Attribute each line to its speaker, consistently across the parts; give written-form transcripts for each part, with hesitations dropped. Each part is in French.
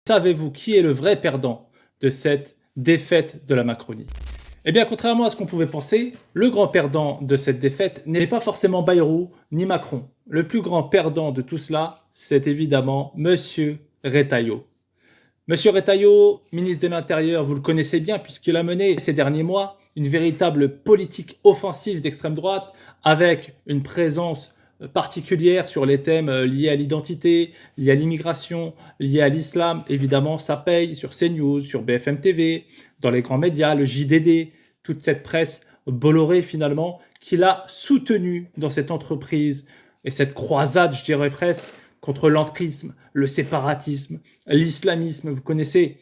Speaker 1: Savez-vous qui est le vrai perdant de cette défaite de la Macronie? Eh bien, contrairement à ce qu'on pouvait penser, le grand perdant de cette défaite n'est pas forcément Bayrou ni Macron. Le plus grand perdant de tout cela, c'est évidemment Monsieur Retailleau. Monsieur Retailleau, ministre de l'Intérieur, vous le connaissez bien puisqu'il a mené ces derniers mois une véritable politique offensive d'extrême droite avec une présence particulière sur les thèmes liés à l'identité, liés à l'immigration, liés à l'islam. Évidemment, ça paye sur CNews, sur BFM TV, dans les grands médias, le JDD, toute cette presse Bolloré finalement, qu'il a soutenu dans cette entreprise et cette croisade, je dirais presque, contre l'entrisme, le séparatisme, l'islamisme. Vous connaissez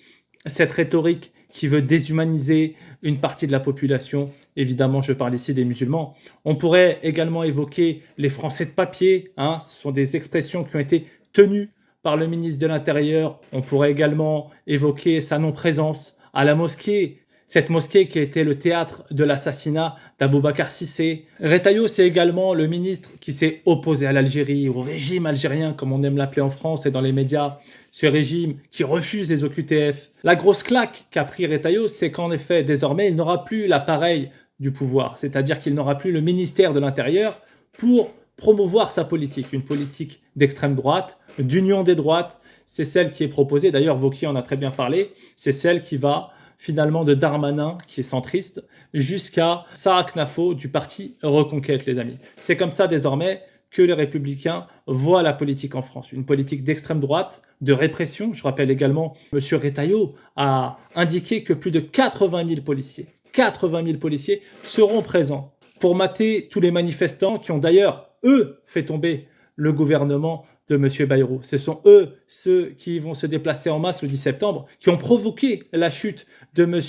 Speaker 1: cette rhétorique qui veut déshumaniser une partie de la population. Évidemment, je parle ici des musulmans. On pourrait également évoquer les Français de papier. Ce sont des expressions qui ont été tenues par le ministre de l'Intérieur. On pourrait également évoquer sa non-présence à la mosquée. Cette mosquée qui a été le théâtre de l'assassinat d'Aboubacar Cissé. Retailleau, c'est également le ministre qui s'est opposé à l'Algérie, au régime algérien, comme on aime l'appeler en France et dans les médias. Ce régime qui refuse les OQTF. La grosse claque qu'a pris Retailleau, c'est qu'en effet, désormais, il n'aura plus l'appareil du pouvoir. C'est-à-dire qu'il n'aura plus le ministère de l'Intérieur pour promouvoir sa politique. Une politique d'extrême droite, d'union des droites. C'est celle qui est proposée. D'ailleurs, Wauquiez en a très bien parlé. C'est celle qui va finalement de Darmanin, qui est centriste, jusqu'à Sarah Knafo du parti Reconquête, les amis. C'est comme ça désormais que les Républicains voient la politique en France. Une politique d'extrême droite, de répression. Je rappelle également, M. Retailleau a indiqué que plus de 80 000 policiers seront présents pour mater tous les manifestants qui ont d'ailleurs, eux, fait tomber le gouvernement de M. Bayrou. Ce sont eux, ceux qui vont se déplacer en masse le 10 septembre, qui ont provoqué la chute de M.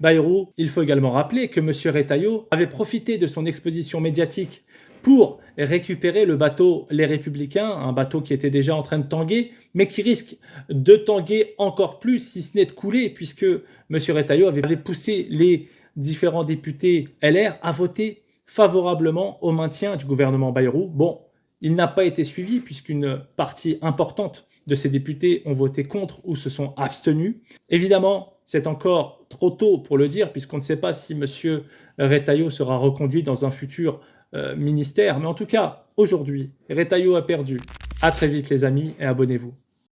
Speaker 1: Bayrou. Il faut également rappeler que M. Retailleau avait profité de son exposition médiatique pour récupérer le bateau Les Républicains, un bateau qui était déjà en train de tanguer, mais qui risque de tanguer encore plus, si ce n'est de couler, puisque M. Retailleau avait poussé les différents députés LR à voter favorablement au maintien du gouvernement Bayrou. Bon, il n'a pas été suivi puisqu'une partie importante de ces députés ont voté contre ou se sont abstenus. Évidemment, c'est encore trop tôt pour le dire puisqu'on ne sait pas si M. Retailleau sera reconduit dans un futur ministère. Mais en tout cas, aujourd'hui, Retailleau a perdu. À très vite les amis et abonnez-vous.